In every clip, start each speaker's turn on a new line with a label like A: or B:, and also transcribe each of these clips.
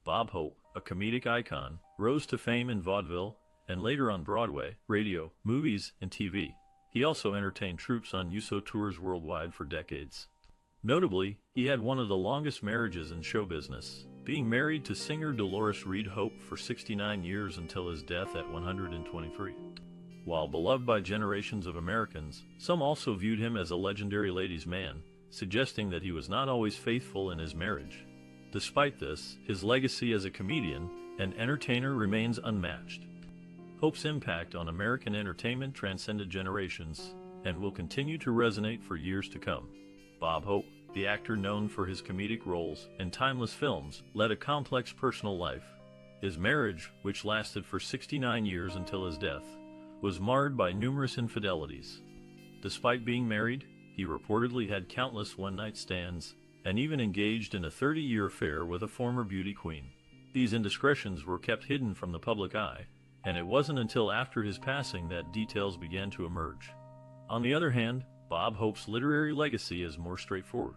A: Bob Hope, a comedic icon, rose to fame in vaudeville and later on Broadway, radio, movies, and TV. He also entertained troops on USO tours worldwide for decades. Notably, he had one of the longest marriages in show business, being married to singer Dolores Reed Hope for 69 years until his death at 123. While beloved by generations of Americans, some also viewed him as a legendary ladies' man, suggesting that he was not always faithful in his marriage. Despite this, his legacy as a comedian and entertainer remains unmatched. Hope's impact on American entertainment transcended generations and will continue to resonate for years to come. Bob Hope, the actor known for his comedic roles and timeless films, led a complex personal life. His marriage, which lasted for 69 years until his death, was marred by numerous infidelities. Despite being married, he reportedly had countless one-night stands and even engaged in a 30-year affair with a former beauty queen. These indiscretions were kept hidden from the public eye, and it wasn't until after his passing that details began to emerge. On the other hand, Bob Hope's literary legacy is more straightforward.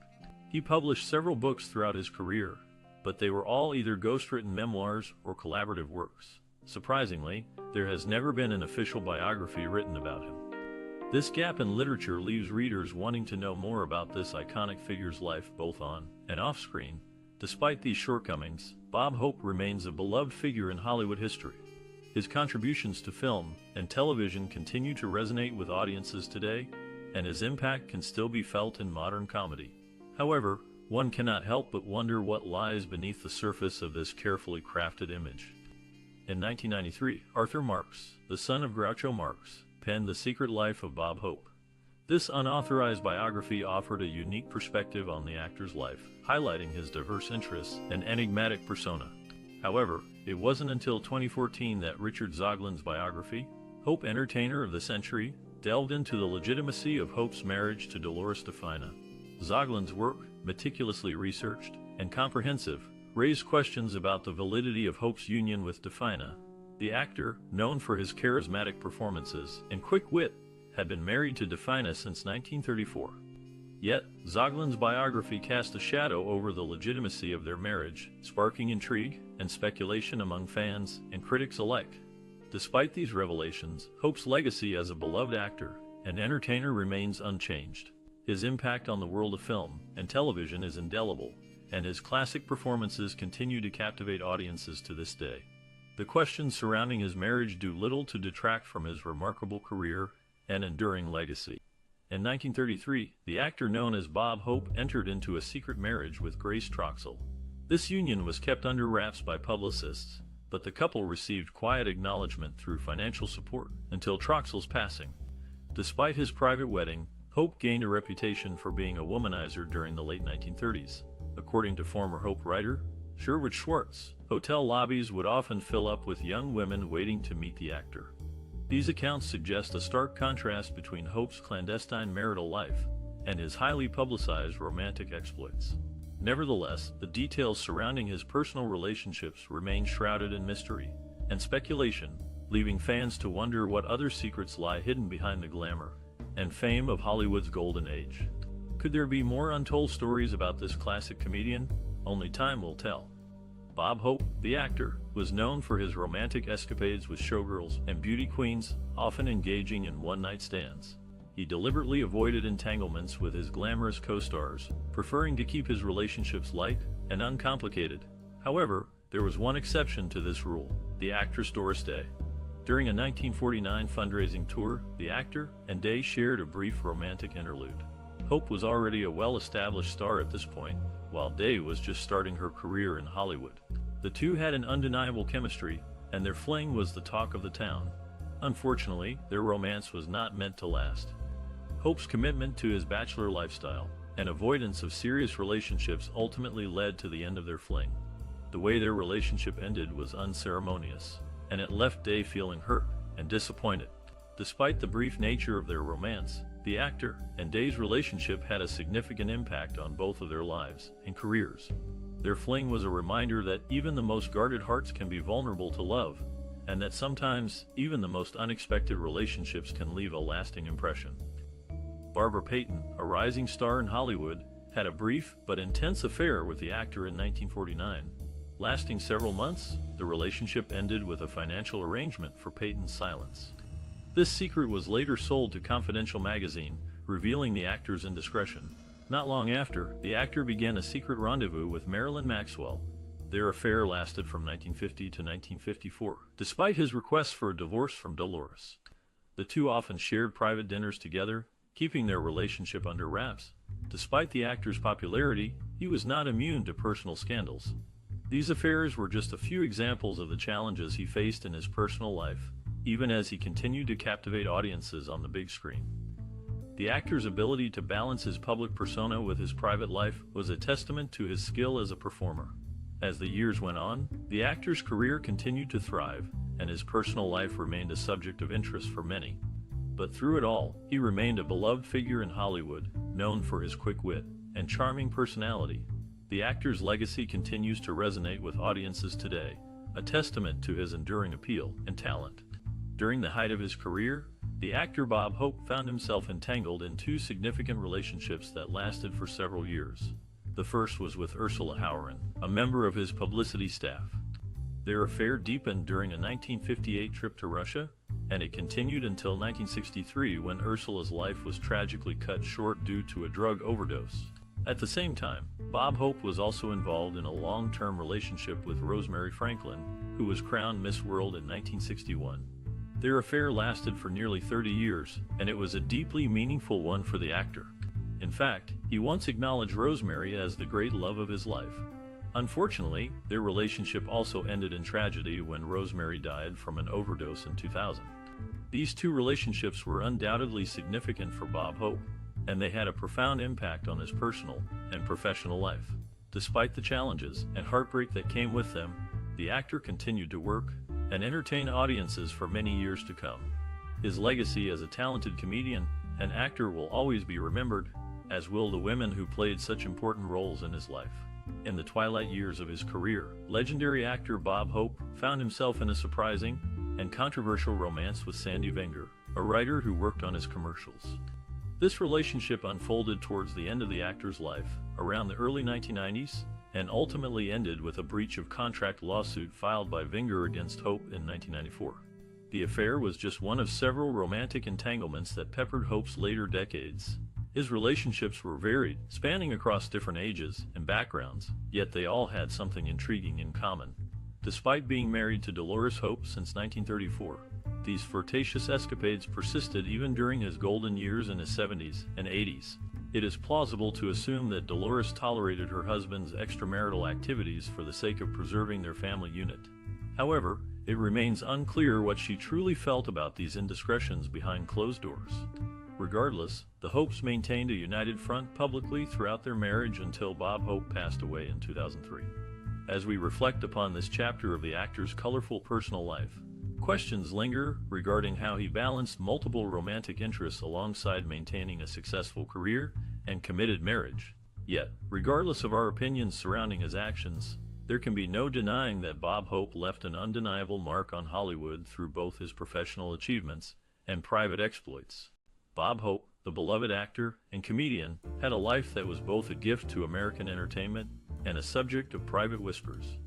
A: He published several books throughout his career, but they were all either ghostwritten memoirs or collaborative works. Surprisingly, there has never been an official biography written about him. This gap in literature leaves readers wanting to know more about this iconic figure's life both on and off screen. Despite these shortcomings, Bob Hope remains a beloved figure in Hollywood history. His contributions to film and television continue to resonate with audiences today, and his impact can still be felt in modern comedy. However, one cannot help but wonder what lies beneath the surface of this carefully crafted image. In 1993, Arthur Marks, the son of Groucho Marx, penned The Secret Life of Bob Hope. This unauthorized biography offered a unique perspective on the actor's life, highlighting his diverse interests and enigmatic persona. However, it wasn't until 2014 that Richard Zoglin's biography, Hope Entertainer of the Century, delved into the legitimacy of Hope's marriage to Dolores Defina. Zoglin's work, meticulously researched and comprehensive, raised questions about the validity of Hope's union with Defina. The actor, known for his charismatic performances and quick wit, had been married to Defina since 1934. Yet, Zoglin's biography cast a shadow over the legitimacy of their marriage, sparking intrigue and speculation among fans and critics alike. Despite these revelations, Hope's legacy as a beloved actor and entertainer remains unchanged. His impact on the world of film and television is indelible, and his classic performances continue to captivate audiences to this day. The questions surrounding his marriage do little to detract from his remarkable career and enduring legacy. In 1933, the actor known as Bob Hope entered into a secret marriage with Grace Troxell. This union was kept under wraps by publicists, but the couple received quiet acknowledgement through financial support until Troxell's passing. Despite his private wedding, Hope gained a reputation for being a womanizer during the late 1930s. According to former Hope writer Sherwood Schwartz, hotel lobbies would often fill up with young women waiting to meet the actor. These accounts suggest a stark contrast between Hope's clandestine marital life and his highly publicized romantic exploits. Nevertheless, the details surrounding his personal relationships remain shrouded in mystery and speculation, leaving fans to wonder what other secrets lie hidden behind the glamour and fame of Hollywood's golden age. Could there be more untold stories about this classic comedian? Only time will tell. Bob Hope, the actor, was known for his romantic escapades with showgirls and beauty queens, often engaging in one-night stands. He deliberately avoided entanglements with his glamorous co-stars, preferring to keep his relationships light and uncomplicated. However, there was one exception to this rule: the actress Doris Day. During a 1949 fundraising tour, the actor and Day shared a brief romantic interlude. Hope was already a well-established star at this point, while Day was just starting her career in Hollywood. The two had an undeniable chemistry, and their fling was the talk of the town. Unfortunately, their romance was not meant to last. Hope's commitment to his bachelor lifestyle and avoidance of serious relationships ultimately led to the end of their fling. The way their relationship ended was unceremonious, and it left Day feeling hurt and disappointed. Despite the brief nature of their romance, the actor and Day's relationship had a significant impact on both of their lives and careers. Their fling was a reminder that even the most guarded hearts can be vulnerable to love, and that sometimes even the most unexpected relationships can leave a lasting impression. Barbara Payton, a rising star in Hollywood, had a brief but intense affair with the actor in 1949. Lasting several months, the relationship ended with a financial arrangement for Peyton's silence. This secret was later sold to Confidential magazine, revealing the actor's indiscretion. Not long after, the actor began a secret rendezvous with Marilyn Maxwell. Their affair lasted from 1950 to 1954, despite his requests for a divorce from Dolores. The two often shared private dinners together, keeping their relationship under wraps. Despite the actor's popularity, he was not immune to personal scandals. These affairs were just a few examples of the challenges he faced in his personal life, even as he continued to captivate audiences on the big screen. The actor's ability to balance his public persona with his private life was a testament to his skill as a performer. As the years went on, the actor's career continued to thrive, and his personal life remained a subject of interest for many. But through it all, he remained a beloved figure in Hollywood, known for his quick wit and charming personality. The actor's legacy continues to resonate with audiences today, a testament to his enduring appeal and talent. During the height of his career, the actor Bob Hope found himself entangled in two significant relationships that lasted for several years. The first was with Ursula Hauerin, a member of his publicity staff. Their affair deepened during a 1958 trip to Russia, and it continued until 1963 when Ursula's life was tragically cut short due to a drug overdose. At the same time, Bob Hope was also involved in a long-term relationship with Rosemary Franklin, who was crowned Miss World in 1961. Their affair lasted for nearly 30 years, and it was a deeply meaningful one for the actor. In fact, he once acknowledged Rosemary as the great love of his life. Unfortunately, their relationship also ended in tragedy when Rosemary died from an overdose in 2000. These two relationships were undoubtedly significant for Bob Hope, and they had a profound impact on his personal and professional life. Despite the challenges and heartbreak that came with them, the actor continued to work and entertain audiences for many years to come. His legacy as a talented comedian and actor will always be remembered, as will the women who played such important roles in his life. In the twilight years of his career, legendary actor Bob Hope found himself in a surprising and controversial romance with Sandy Wenger, a writer who worked on his commercials. This relationship unfolded towards the end of the actor's life, around the early 1990s, and ultimately ended with a breach of contract lawsuit filed by Wenger against Hope in 1994. The affair was just one of several romantic entanglements that peppered Hope's later decades. His relationships were varied, spanning across different ages and backgrounds, yet they all had something intriguing in common. Despite being married to Dolores Hope since 1934, these flirtatious escapades persisted even during his golden years in his 70s and 80s. It is plausible to assume that Dolores tolerated her husband's extramarital activities for the sake of preserving their family unit. However, it remains unclear what she truly felt about these indiscretions behind closed doors. Regardless, the Hopes maintained a united front publicly throughout their marriage until Bob Hope passed away in 2003. As we reflect upon this chapter of the actor's colorful personal life, questions linger regarding how he balanced multiple romantic interests alongside maintaining a successful career and committed marriage. Yet, regardless of our opinions surrounding his actions, there can be no denying that Bob Hope left an undeniable mark on Hollywood through both his professional achievements and private exploits. Bob Hope, the beloved actor and comedian, had a life that was both a gift to American entertainment and a subject of private whispers.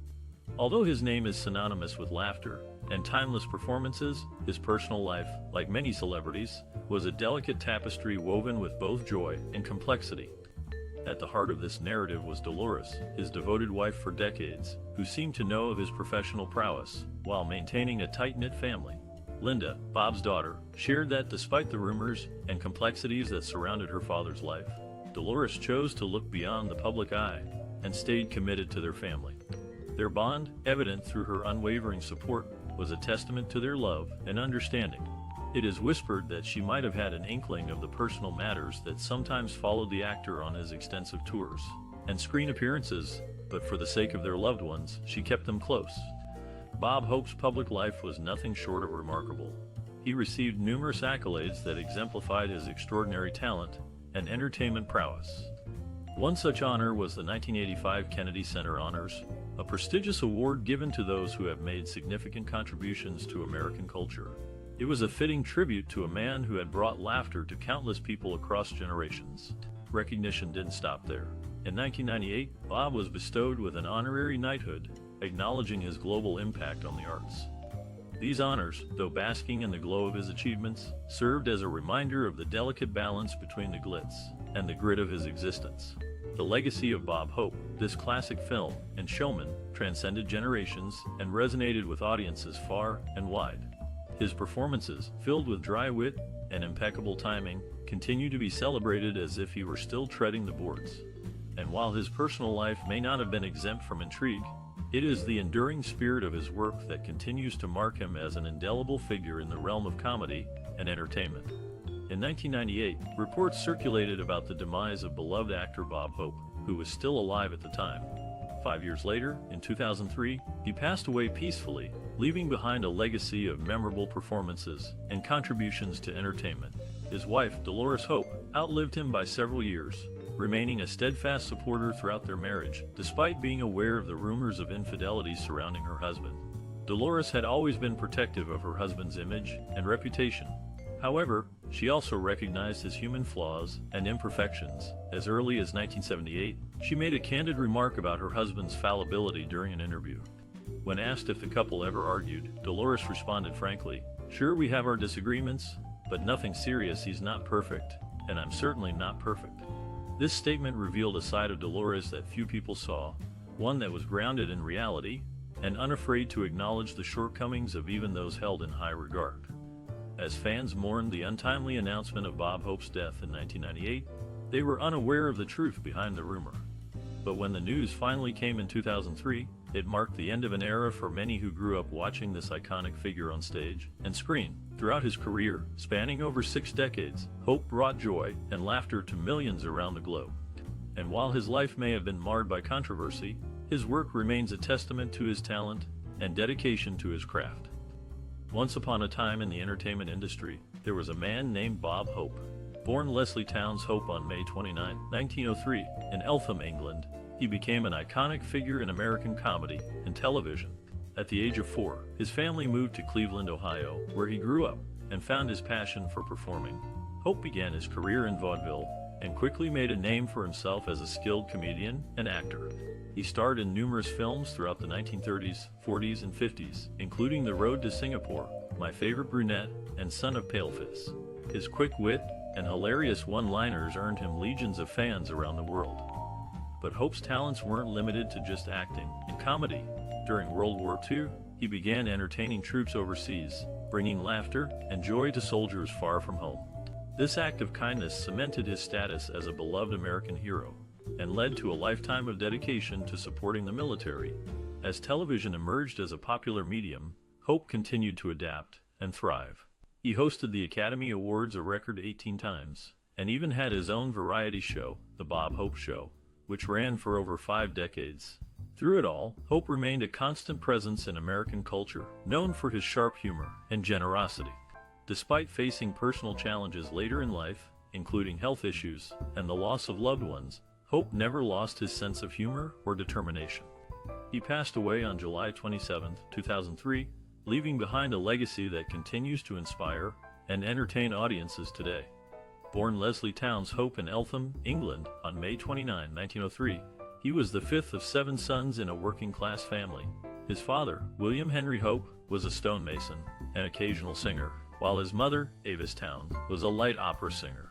A: Although his name is synonymous with laughter and timeless performances, his personal life, like many celebrities, was a delicate tapestry woven with both joy and complexity. At the heart of this narrative was Dolores, his devoted wife for decades, who seemed to know of his professional prowess while maintaining a tight-knit family. Linda, Bob's daughter, shared that despite the rumors and complexities that surrounded her father's life, Dolores chose to look beyond the public eye and stayed committed to their family. Their bond, evident through her unwavering support, was a testament to their love and understanding. It is whispered that she might have had an inkling of the personal matters that sometimes followed the actor on his extensive tours and screen appearances, but for the sake of their loved ones, she kept them close. Bob Hope's public life was nothing short of remarkable. He received numerous accolades that exemplified his extraordinary talent and entertainment prowess. One such honor was the 1985 Kennedy Center Honors, a prestigious award given to those who have made significant contributions to American culture. It was a fitting tribute to a man who had brought laughter to countless people across generations. Recognition didn't stop there. In 1998, Bob was bestowed with an honorary knighthood, acknowledging his global impact on the arts. These honors, though basking in the glow of his achievements, served as a reminder of the delicate balance between the glitz and the grit of his existence. The legacy of Bob Hope, this classic film and showman, transcended generations and resonated with audiences far and wide. His performances, filled with dry wit and impeccable timing, continue to be celebrated as if he were still treading the boards. And while his personal life may not have been exempt from intrigue, it is the enduring spirit of his work that continues to mark him as an indelible figure in the realm of comedy and entertainment. In 1998, reports circulated about the demise of beloved actor Bob Hope, who was still alive at the time. 5 years later, in 2003, he passed away peacefully, leaving behind a legacy of memorable performances and contributions to entertainment. His wife, Dolores Hope, outlived him by several years, remaining a steadfast supporter throughout their marriage, despite being aware of the rumors of infidelity surrounding her husband. Dolores had always been protective of her husband's image and reputation. However, she also recognized his human flaws and imperfections. As early as 1978, she made a candid remark about her husband's fallibility during an interview. When asked if the couple ever argued, Dolores responded frankly, "Sure, we have our disagreements, but nothing serious. He's not perfect, and I'm certainly not perfect." This statement revealed a side of Dolores that few people saw, one that was grounded in reality and unafraid to acknowledge the shortcomings of even those held in high regard. As fans mourned the untimely announcement of Bob Hope's death in 1998, they were unaware of the truth behind the rumor. But when the news finally came in 2003, it marked the end of an era for many who grew up watching this iconic figure on stage and screen. Throughout his career, spanning over 6 decades, Hope brought joy and laughter to millions around the globe. And while his life may have been marred by controversy, his work remains a testament to his talent and dedication to his craft. Once upon a time in the entertainment industry, there was a man named Bob Hope. Born Leslie Towns Hope on May 29, 1903, in Eltham, England, he became an iconic figure in American comedy and television. At the age of 4, his family moved to Cleveland, Ohio, where he grew up and found his passion for performing. Hope began his career in vaudeville and quickly made a name for himself as a skilled comedian and actor. He starred in numerous films throughout the 1930s, 40s, and 50s, including The Road to Singapore, My Favorite Brunette, and Son of Paleface. His quick wit and hilarious one-liners earned him legions of fans around the world. But Hope's talents weren't limited to just acting and comedy. During World War II, he began entertaining troops overseas, bringing laughter and joy to soldiers far from home. This act of kindness cemented his status as a beloved American hero and led to a lifetime of dedication to supporting the military. As television emerged as a popular medium, Hope continued to adapt and thrive. He hosted the Academy Awards a record 18 times, and even had his own variety show, The Bob Hope Show, which ran for over 5 decades. Through it all, Hope remained a constant presence in American culture, known for his sharp humor and generosity. Despite facing personal challenges later in life, including health issues and the loss of loved ones, Hope never lost his sense of humor or determination. He passed away on July 27, 2003, leaving behind a legacy that continues to inspire and entertain audiences today. Born Leslie Towns Hope in Eltham, England, on May 29, 1903, he was the 5th of 7 sons in a working-class family. His father, William Henry Hope, was a stonemason and occasional singer, while his mother, Avis Towns, was a light opera singer.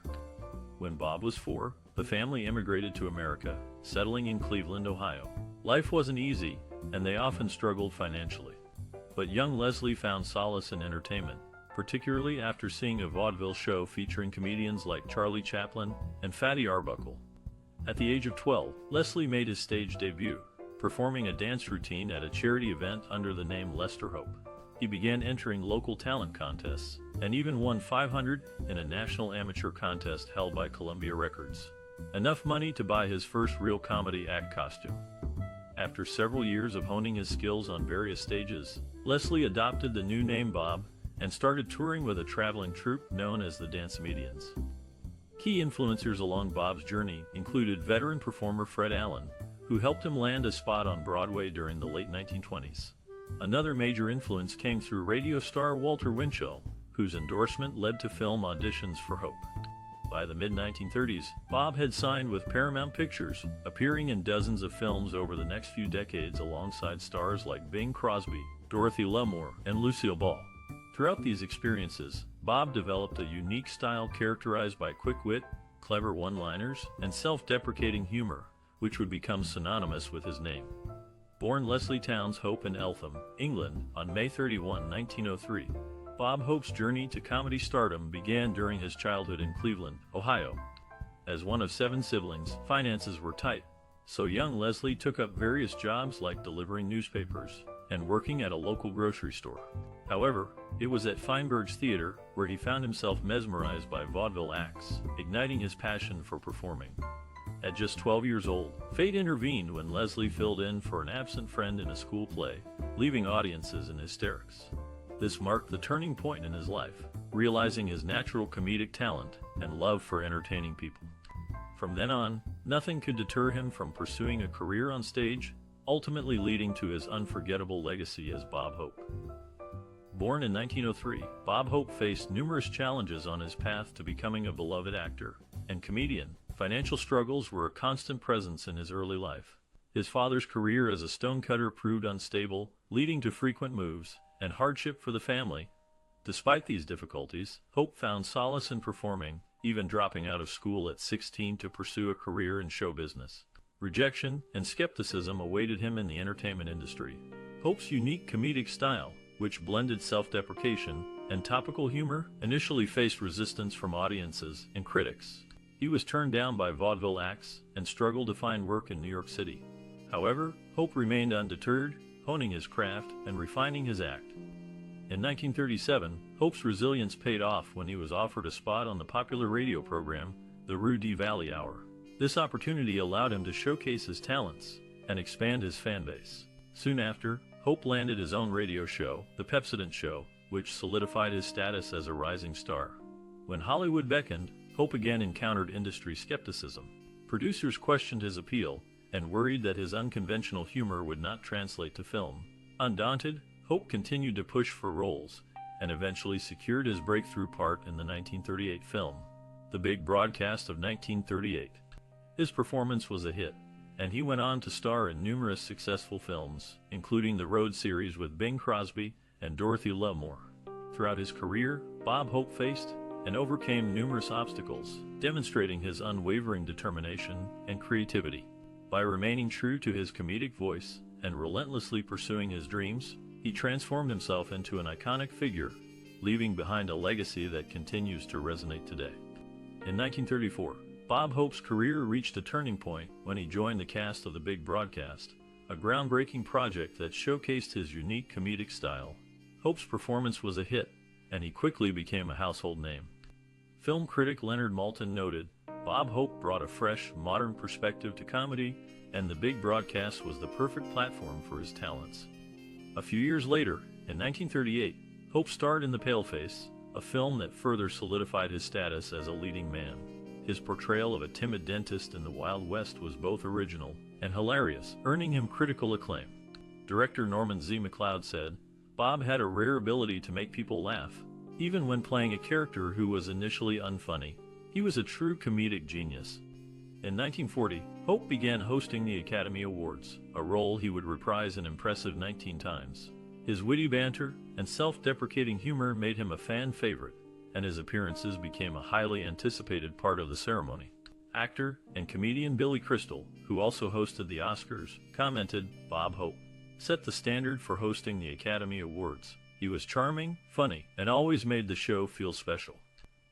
A: When Bob was 4, the family immigrated to America, settling in Cleveland, Ohio. Life wasn't easy, and they often struggled financially. But young Leslie found solace in entertainment, particularly after seeing a vaudeville show featuring comedians like Charlie Chaplin and Fatty Arbuckle. At the age of 12, Leslie made his stage debut, performing a dance routine at a charity event under the name Lester Hope. He began entering local talent contests, and even won $500 in a national amateur contest held by Columbia Records. Enough money to buy his first real comedy act costume. After several years of honing his skills on various stages, Leslie adopted the new name Bob and started touring with a traveling troupe known as the Dancemedians. Key influencers along Bob's journey included veteran performer Fred Allen, who helped him land a spot on Broadway during the late 1920s. Another major influence came through radio star Walter Winchell, whose endorsement led to film auditions for Hope. By the mid-1930s, Bob had signed with Paramount Pictures, appearing in dozens of films over the next few decades alongside stars like Bing Crosby, Dorothy Lamour, and Lucille Ball. Throughout these experiences, Bob developed a unique style characterized by quick wit, clever one-liners, and self-deprecating humor, which would become synonymous with his name. Born Leslie Towns Hope in Eltham, England, on May 31, 1903, Bob Hope's journey to comedy stardom began during his childhood in Cleveland, Ohio. As one of 7 siblings, finances were tight, so young Leslie took up various jobs like delivering newspapers and working at a local grocery store. However, it was at Feinberg's Theater where he found himself mesmerized by vaudeville acts, igniting his passion for performing. At just 12 years old, fate intervened when Leslie filled in for an absent friend in a school play, leaving audiences in hysterics. This marked the turning point in his life, realizing his natural comedic talent and love for entertaining people. From then on, nothing could deter him from pursuing a career on stage, ultimately leading to his unforgettable legacy as Bob Hope. Born in 1903, Bob Hope faced numerous challenges on his path to becoming a beloved actor and comedian. Financial struggles were a constant presence in his early life. His father's career as a stonecutter proved unstable, leading to frequent moves and hardship for the family. Despite these difficulties, Hope found solace in performing, even dropping out of school at 16 to pursue a career in show business. Rejection and skepticism awaited him in the entertainment industry. Hope's unique comedic style, which blended self-deprecation and topical humor, initially faced resistance from audiences and critics. He was turned down by vaudeville acts and struggled to find work in New York City. However, Hope remained undeterred, honing his craft and refining his act. In 1937, Hope's resilience paid off when he was offered a spot on the popular radio program, the Rudy Valley Hour. This opportunity allowed him to showcase his talents and expand his fan base. Soon after, Hope landed his own radio show, The Pepsodent Show, which solidified his status as a rising star. When Hollywood beckoned, Hope again encountered industry skepticism. Producers questioned his appeal and worried that his unconventional humor would not translate to film. Undaunted, Hope continued to push for roles and eventually secured his breakthrough part in the 1938 film, The Big Broadcast of 1938. His performance was a hit, and he went on to star in numerous successful films, including the Road series with Bing Crosby and Dorothy Lamour. Throughout his career, Bob Hope faced and overcame numerous obstacles, demonstrating his unwavering determination and creativity. By remaining true to his comedic voice and relentlessly pursuing his dreams, he transformed himself into an iconic figure, leaving behind a legacy that continues to resonate today. In 1934, Bob Hope's career reached a turning point when he joined the cast of The Big Broadcast, a groundbreaking project that showcased his unique comedic style. Hope's performance was a hit, and he quickly became a household name. Film critic Leonard Maltin noted, "Bob Hope brought a fresh, modern perspective to comedy, and The Big Broadcast was the perfect platform for his talents." A few years later, in 1938, Hope starred in The Paleface, a film that further solidified his status as a leading man. His portrayal of a timid dentist in the Wild West was both original and hilarious, earning him critical acclaim. Director Norman Z. MacLeod said, "Bob had a rare ability to make people laugh, even when playing a character who was initially unfunny. He was a true comedic genius." In 1940, Hope began hosting the Academy Awards, a role he would reprise an impressive 19 times. His witty banter and self-deprecating humor made him a fan favorite, and his appearances became a highly anticipated part of the ceremony. Actor and comedian Billy Crystal, who also hosted the Oscars, commented, "Bob Hope set the standard for hosting the Academy Awards. He was charming, funny, and always made the show feel special."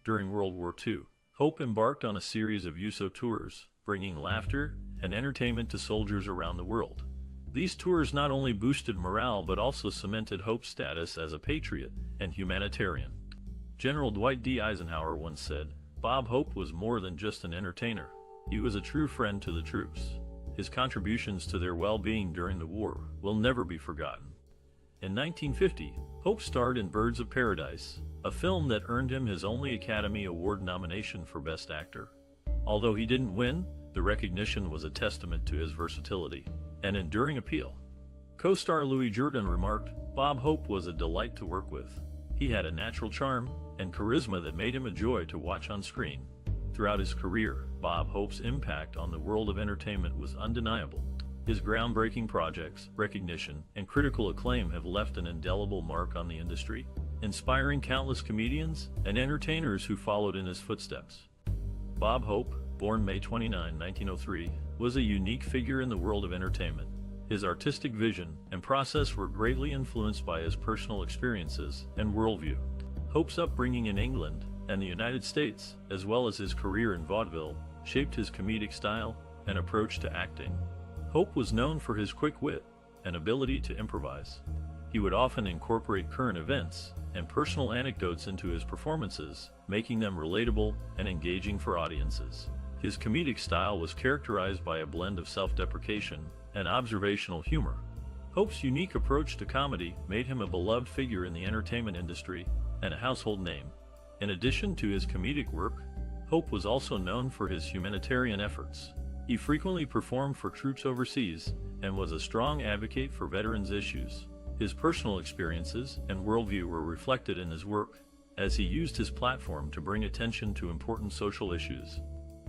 A: During World War II, Hope embarked on a series of USO tours, bringing laughter and entertainment to soldiers around the world. These tours not only boosted morale but also cemented Hope's status as a patriot and humanitarian. General Dwight D. Eisenhower once said, "Bob Hope was more than just an entertainer. He was a true friend to the troops." His contributions to their well-being during the war will never be forgotten. In 1950, Hope starred in Birds of Paradise, a film that earned him his only Academy Award nomination for Best Actor. Although he didn't win, the recognition was a testament to his versatility and enduring appeal. Co-star Louis Jourdan remarked, "Bob Hope was a delight to work with. He had a natural charm and charisma that made him a joy to watch on screen." Throughout his career, Bob Hope's impact on the world of entertainment was undeniable. His groundbreaking projects, recognition, and critical acclaim have left an indelible mark on the industry, inspiring countless comedians and entertainers who followed in his footsteps. Bob Hope, born May 29, 1903, was a unique figure in the world of entertainment. His artistic vision and process were greatly influenced by his personal experiences and worldview. Hope's upbringing in England and the United States, as well as his career in vaudeville, shaped his comedic style and approach to acting. Hope was known for his quick wit and ability to improvise. He would often incorporate current events and personal anecdotes into his performances, making them relatable and engaging for audiences. His comedic style was characterized by a blend of self-deprecation and observational humor. Hope's unique approach to comedy made him a beloved figure in the entertainment industry and a household name. In addition to his comedic work, Hope was also known for his humanitarian efforts. He frequently performed for troops overseas and was a strong advocate for veterans' issues. His personal experiences and worldview were reflected in his work, as he used his platform to bring attention to important social issues.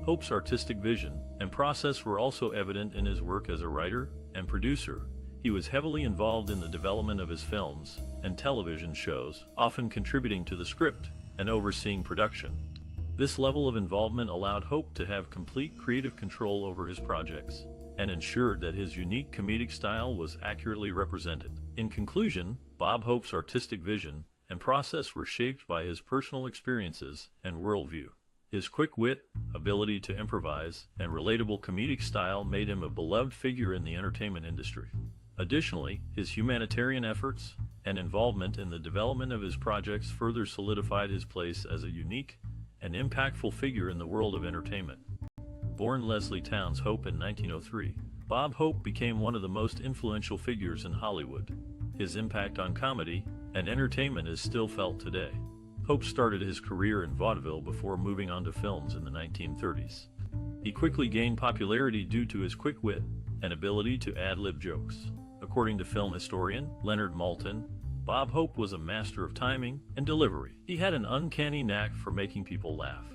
A: Hope's artistic vision and process were also evident in his work as a writer and producer. He was heavily involved in the development of his films and television shows, often contributing to the script and overseeing production. This level of involvement allowed Hope to have complete creative control over his projects and ensured that his unique comedic style was accurately represented. In conclusion, Bob Hope's artistic vision and process were shaped by his personal experiences and worldview. His quick wit, ability to improvise, and relatable comedic style made him a beloved figure in the entertainment industry. Additionally, his humanitarian efforts and involvement in the development of his projects further solidified his place as a unique and impactful figure in the world of entertainment. Born Leslie Towns Hope in 1903, Bob Hope became one of the most influential figures in Hollywood. His impact on comedy and entertainment is still felt today. Hope started his career in vaudeville before moving on to films in the 1930s. He quickly gained popularity due to his quick wit and ability to ad-lib jokes. According to film historian Leonard Maltin, Bob Hope was a master of timing and delivery. He had an uncanny knack for making people laugh.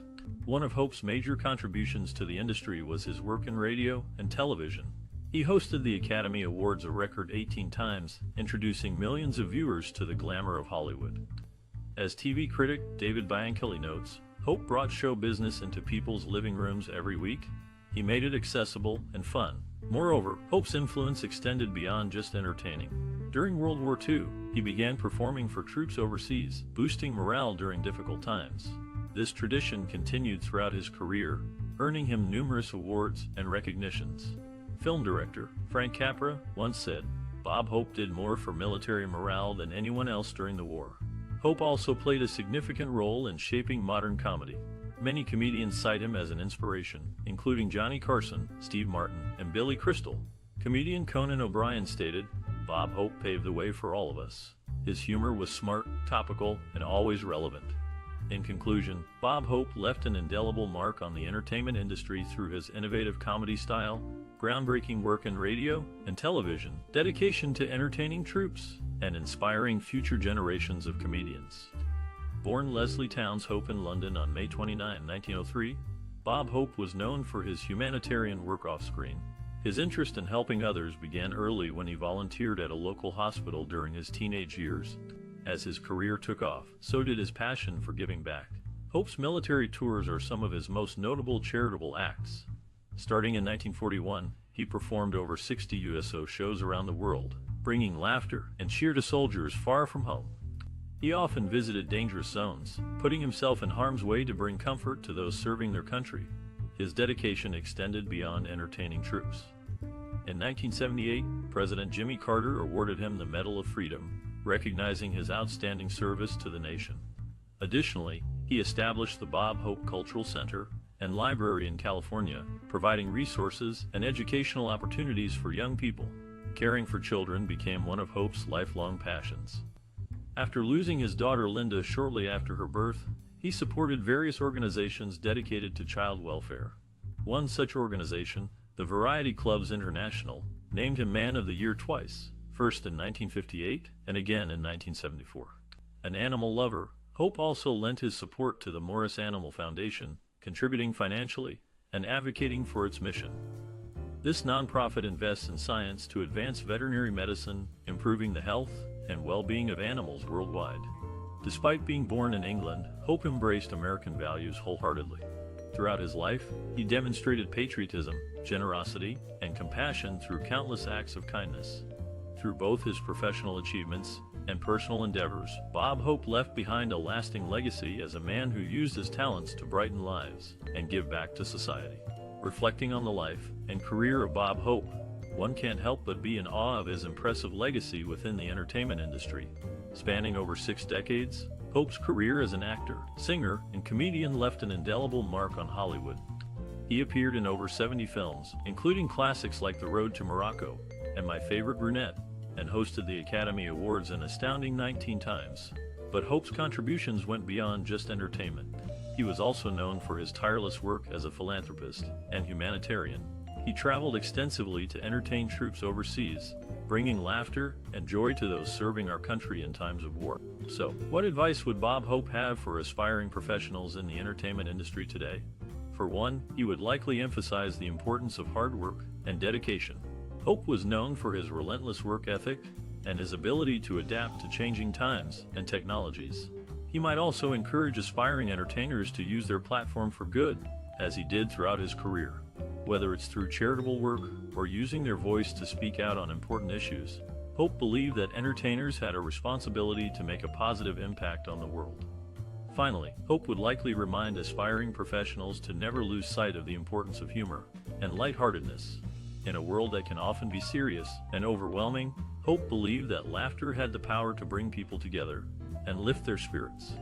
A: One of Hope's major contributions to the industry was his work in radio and television. He hosted the Academy Awards a record 18 times, introducing millions of viewers to the glamour of Hollywood. As TV critic David Bianculli notes, Hope brought show business into people's living rooms every week. He made it accessible and fun. Moreover, Hope's influence extended beyond just entertaining. During World War II, he began performing for troops overseas, boosting morale during difficult times. This tradition continued throughout his career, earning him numerous awards and recognitions. Film director Frank Capra once said, "Bob Hope did more for military morale than anyone else during the war." Hope also played a significant role in shaping modern comedy. Many comedians cite him as an inspiration, including Johnny Carson, Steve Martin, and Billy Crystal. Comedian Conan O'Brien stated, "Bob Hope paved the way for all of us. His humor was smart, topical, and always relevant." In conclusion, Bob Hope left an indelible mark on the entertainment industry through his innovative comedy style, groundbreaking work in radio and television, dedication to entertaining troops, and inspiring future generations of comedians. Born Leslie Towns Hope in London on May 29, 1903, Bob Hope was known for his humanitarian work off-screen. His interest in helping others began early when he volunteered at a local hospital during his teenage years. As his career took off, so did his passion for giving back. Hope's military tours are some of his most notable charitable acts. Starting in 1941, he performed over 60 USO shows around the world, bringing laughter and cheer to soldiers far from home. He often visited dangerous zones, putting himself in harm's way to bring comfort to those serving their country. His dedication extended beyond entertaining troops. In 1978, President Jimmy Carter awarded him the Medal of Freedom, recognizing his outstanding service to the nation. Additionally, he established the Bob Hope Cultural Center and Library in California, providing resources and educational opportunities for young people. Caring for children became one of Hope's lifelong passions. After losing his daughter Linda shortly after her birth, he supported various organizations dedicated to child welfare. One such organization, the Variety Clubs International, named him Man of the Year twice, first in 1958 and again in 1974. An animal lover, Hope also lent his support to the Morris Animal Foundation, contributing financially, and advocating for its mission. This nonprofit invests in science to advance veterinary medicine, improving the health and well-being of animals worldwide. Despite being born in England, Hope embraced American values wholeheartedly. Throughout his life, he demonstrated patriotism, generosity, and compassion through countless acts of kindness. Through both his professional achievements and personal endeavors, Bob Hope left behind a lasting legacy as a man who used his talents to brighten lives and give back to society. Reflecting on the life and career of Bob Hope, one can't help but be in awe of his impressive legacy within the entertainment industry. Spanning over 6 decades, Hope's career as an actor, singer, and comedian left an indelible mark on Hollywood. He appeared in over 70 films, including classics like The Road to Morocco and My Favorite Brunette, and hosted the Academy Awards an astounding 19 times. But Hope's contributions went beyond just entertainment. He was also known for his tireless work as a philanthropist and humanitarian. He traveled extensively to entertain troops overseas, bringing laughter and joy to those serving our country in times of war. So, what advice would Bob Hope have for aspiring professionals in the entertainment industry today? For one, he would likely emphasize the importance of hard work and dedication. Hope was known for his relentless work ethic and his ability to adapt to changing times and technologies. He might also encourage aspiring entertainers to use their platform for good, as he did throughout his career. Whether it's through charitable work or using their voice to speak out on important issues, Hope believed that entertainers had a responsibility to make a positive impact on the world. Finally, Hope would likely remind aspiring professionals to never lose sight of the importance of humor and lightheartedness. In a world that can often be serious and overwhelming, Hope believed that laughter had the power to bring people together and lift their spirits.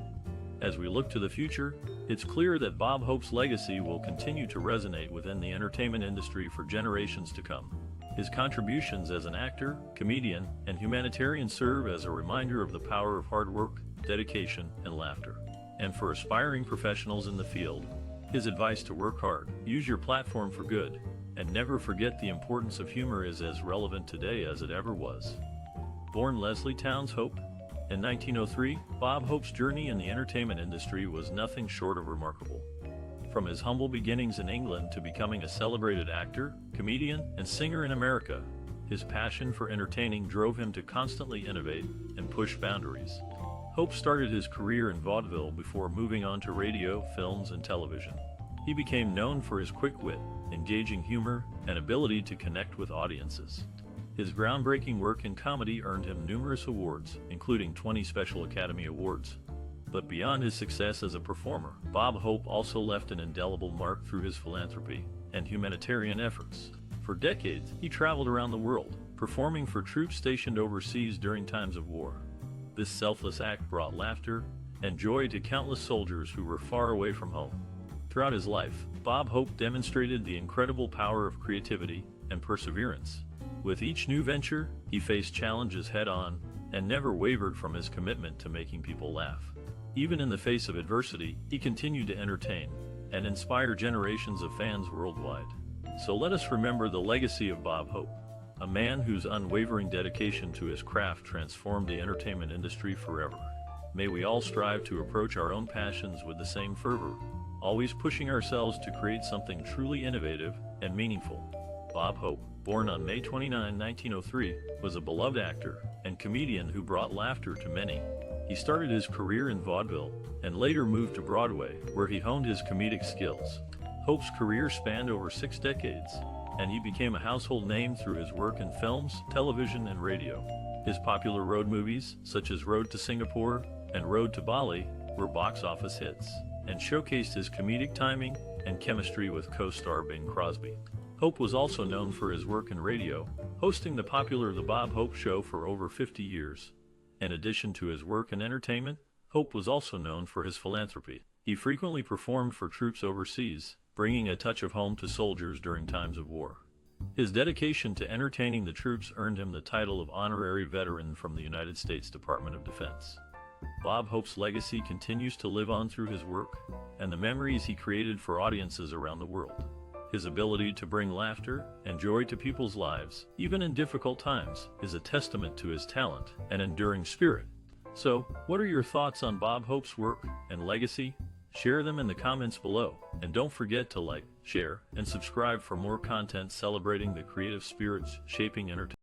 A: As we look to the future, it's clear that Bob Hope's legacy will continue to resonate within the entertainment industry for generations to come. His contributions as an actor, comedian, and humanitarian serve as a reminder of the power of hard work, dedication, and laughter. And for aspiring professionals in the field, his advice to work hard, use your platform for good, and never forget the importance of humor is as relevant today as it ever was. Born Leslie Towns Hope in 1903, Bob Hope's journey in the entertainment industry was nothing short of remarkable. From his humble beginnings in England to becoming a celebrated actor, comedian, and singer in America, his passion for entertaining drove him to constantly innovate and push boundaries. Hope started his career in vaudeville before moving on to radio, films, and television. He became known for his quick wit, engaging humor, and ability to connect with audiences. His groundbreaking work in comedy earned him numerous awards, including 20 Special Academy Awards. But beyond his success as a performer, Bob Hope also left an indelible mark through his philanthropy and humanitarian efforts. For decades, he traveled around the world, performing for troops stationed overseas during times of war. This selfless act brought laughter and joy to countless soldiers who were far away from home. Throughout his life, Bob Hope demonstrated the incredible power of creativity and perseverance. With each new venture, he faced challenges head-on and never wavered from his commitment to making people laugh. Even in the face of adversity, he continued to entertain and inspire generations of fans worldwide. So let us remember the legacy of Bob Hope, a man whose unwavering dedication to his craft transformed the entertainment industry forever. May we all strive to approach our own passions with the same fervor, always pushing ourselves to create something truly innovative and meaningful. Bob Hope, born on May 29, 1903, was a beloved actor and comedian who brought laughter to many. He started his career in vaudeville and later moved to Broadway, where he honed his comedic skills. Hope's career spanned over 6 decades, and he became a household name through his work in films, television, and radio. His popular road movies, such as Road to Singapore and Road to Bali, were box office hits and showcased his comedic timing and chemistry with co-star Bing Crosby. Hope was also known for his work in radio, hosting the popular The Bob Hope Show for over 50 years. In addition to his work in entertainment, Hope was also known for his philanthropy. He frequently performed for troops overseas, bringing a touch of home to soldiers during times of war. His dedication to entertaining the troops earned him the title of Honorary Veteran from the United States Department of Defense. Bob Hope's legacy continues to live on through his work and the memories he created for audiences around the world. His ability to bring laughter and joy to people's lives, even in difficult times, is a testament to his talent and enduring spirit. So, what are your thoughts on Bob Hope's work and legacy? Share them in the comments below, and don't forget to like, share, and subscribe for more content celebrating the creative spirits shaping entertainment.